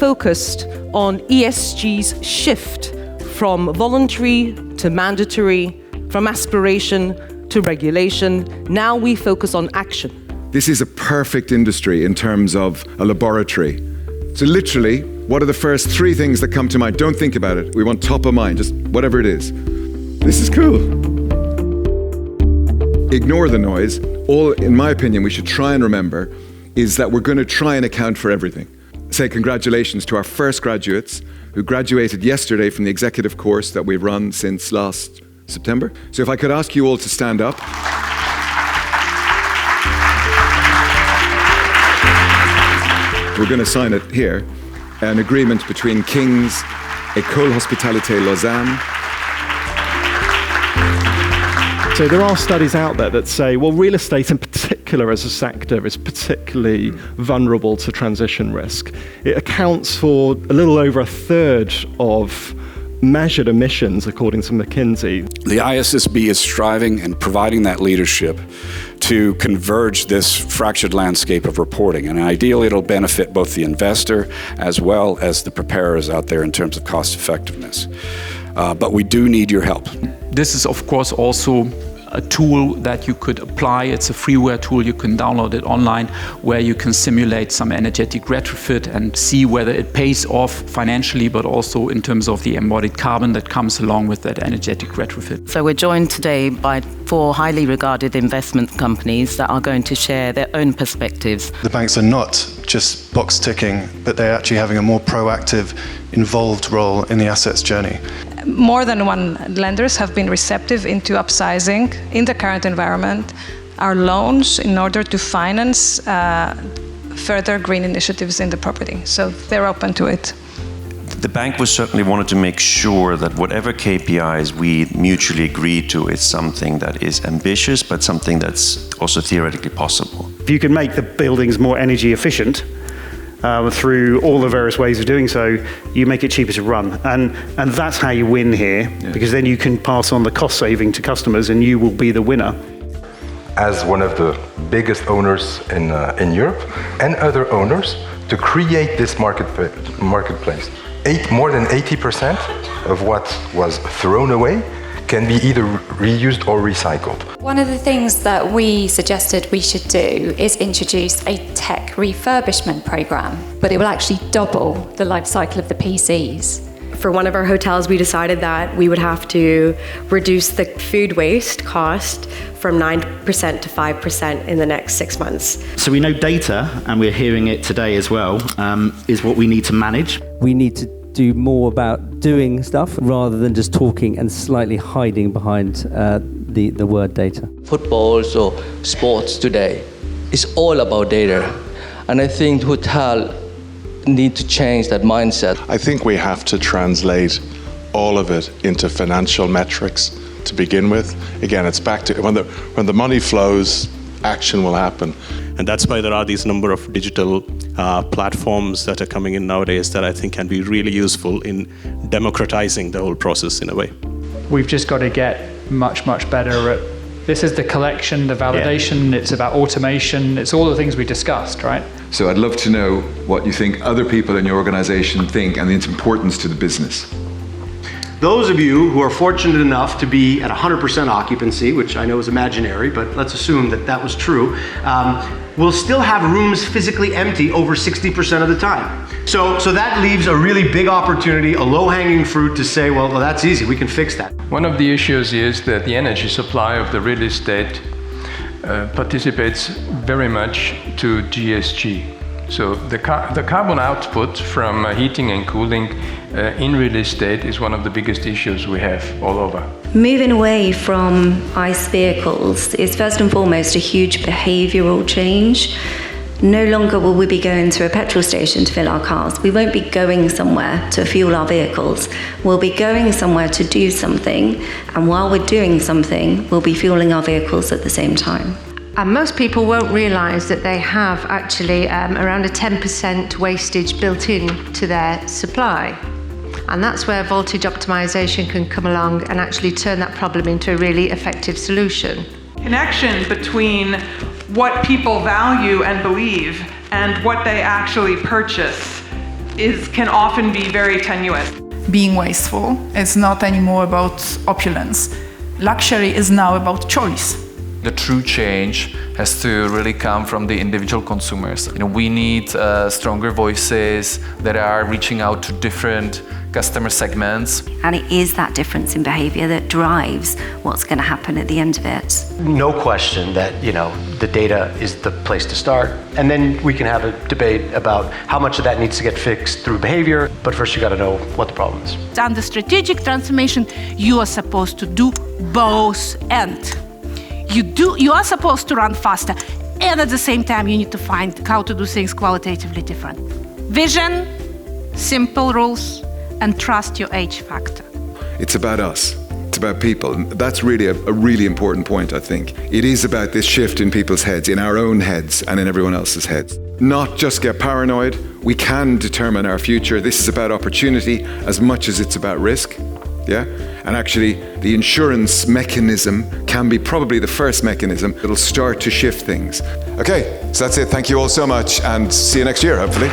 focused on ESG's shift from voluntary to mandatory, from aspiration to regulation. Now we focus on action. This is a perfect industry in terms of a laboratory. So literally, what are the first 3 things that come to mind? Don't think about it. We want top of mind, just whatever it is. This is cool. Ignore the noise. All, in my opinion, we should try and remember is that we're going to try and account for everything. Say congratulations to our first graduates who graduated yesterday from the executive course that we've run since last September. So if I could ask you all to stand up. We're going to sign it here, an agreement between King's, École Hospitalité Lausanne. So there are studies out there that say, well, real estate in particular as a sector is particularly vulnerable to transition risk. It accounts for a little over a third of measured emissions, according to McKinsey. The ISSB is striving and providing that leadership to converge this fractured landscape of reporting. And ideally, it'll benefit both the investor as well as the preparers out there in terms of cost effectiveness. But we do need your help. This is, of course, also a tool that you could apply. It's a freeware tool. You can download it online where you can simulate some energetic retrofit and see whether it pays off financially, but also in terms of the embodied carbon that comes along with that energetic retrofit. So we're joined today by 4 highly regarded investment companies that are going to share their own perspectives. The banks are not just box ticking, but they're actually having a more proactive, involved role in the assets journey. More than one lenders have been receptive into upsizing in the current environment our loans in order to finance further green initiatives in the property. So they're open to it. The bank was certainly wanted to make sure that whatever KPIs we mutually agree to is something that is ambitious, but something that's also theoretically possible. If you can make the buildings more energy efficient, through all the various ways of doing so, you make it cheaper to run. And that's how you win here, because then you can pass on the cost saving to customers and you will be the winner. As one of the biggest owners in Europe and other owners, to create this marketplace. More than 80% of what was thrown away can be either reused or recycled. One of the things that we suggested we should do is introduce a tech refurbishment program, but it will actually double the life cycle of the PCs. For one of our hotels, we decided that we would have to reduce the food waste cost from 9% to 5% in the next 6 months. So we know data, and we're hearing it today as well, is what we need to manage. We need to do more about doing stuff rather than just talking and slightly hiding behind the word data. Football or sports today is all about data. And I think hotel need to change that mindset. I think we have to translate all of it into financial metrics to begin with. Again, it's back to when the money flows, action will happen. And that's why there are these number of digital platforms that are coming in nowadays that I think can be really useful in democratizing the whole process in a way. We've just got to get much, much better at this is the collection, the validation, It's about automation, it's all the things we discussed, right? So I'd love to know what you think other people in your organization think and its importance to the business. Those of you who are fortunate enough to be at 100% occupancy, which I know is imaginary, but let's assume that that was true, will still have rooms physically empty over 60% of the time. So that leaves a really big opportunity, a low-hanging fruit to say, well, that's easy, we can fix that. One of the issues is that the energy supply of the real estate participates very much to GSG. So the carbon output from heating and cooling in real estate is one of the biggest issues we have all over. Moving away from ICE vehicles is first and foremost a huge behavioural change. No longer will we be going to a petrol station to fill our cars. We won't be going somewhere to fuel our vehicles. We'll be going somewhere to do something, and while we're doing something, we'll be fueling our vehicles at the same time. And most people won't realise that they have actually around a 10% wastage built in to their supply. And that's where voltage optimization can come along and actually turn that problem into a really effective solution. Connection between what people value and believe and what they actually purchase can often be very tenuous. Being wasteful is not anymore about opulence. Luxury is now about choice. The true change has to really come from the individual consumers. We need stronger voices that are reaching out to different customer segments. And it is that difference in behavior that drives what's going to happen at the end of it. No question that, the data is the place to start. And then we can have a debate about how much of that needs to get fixed through behavior. But first you got to know what the problem is. Under strategic transformation, you are supposed to do both and. You are supposed to run faster, and at the same time you need to find how to do things qualitatively different. Vision, simple rules, and trust your H factor. It's about us. It's about people. And that's really a really important point, I think. It is about this shift in people's heads, in our own heads and in everyone else's heads. Not just get paranoid. We can determine our future. This is about opportunity as much as it's about risk. Yeah? And actually, the insurance mechanism can be probably the first mechanism that'll start to shift things. Okay, so that's it. Thank you all so much, and see you next year, hopefully.